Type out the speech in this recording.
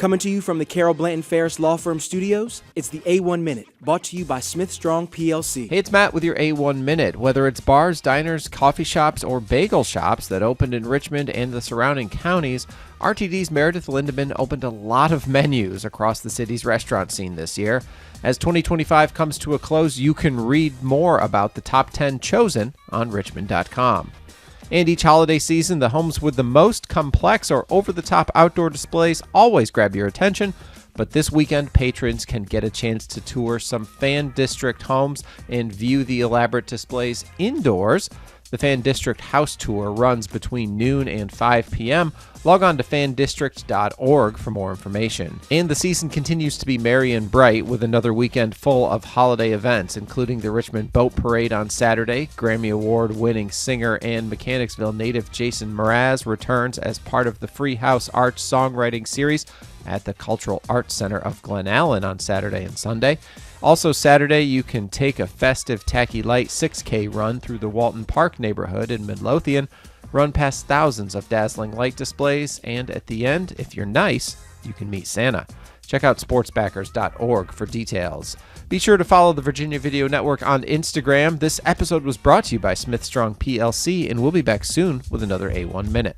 Coming to you from the Carol Blanton Ferris Law Firm Studios, it's the A1 Minute, brought to you by Smith Strong PLC. Hey, it's Matt with your A1 Minute. Whether it's bars, diners, coffee shops, or bagel shops that opened in Richmond and the surrounding counties, RTD's Meredith Lindeman opened a lot of menus across the city's restaurant scene this year. As 2025 comes to a close, you can read more about the top 10 chosen on richmond.com. And each holiday season, the homes with the most complex or over-the-top outdoor displays always grab your attention. But this weekend, patrons can get a chance to tour some Fan District homes and view the elaborate displays indoors. The Fan District House Tour runs between noon and 5 p.m. Log on to fandistrict.org for more information. And the season continues to be merry and bright with another weekend full of holiday events, including the Richmond Boat Parade on Saturday. Grammy Award-winning singer and Mechanicsville native Jason Mraz returns as part of the Free House Arts Songwriting Series at the Cultural Arts Center of Glen Allen on Saturday and Sunday. Also Saturday, you can take a festive Tacky Light 6K run through the Walton Park neighborhood in Midlothian, run past thousands of dazzling light displays, and at the end, if you're nice, you can meet Santa. Check out sportsbackers.org for details. Be sure to follow the Virginia Video Network on Instagram. This episode was brought to you by Smith Strong PLC, and we'll be back soon with another A1 Minute.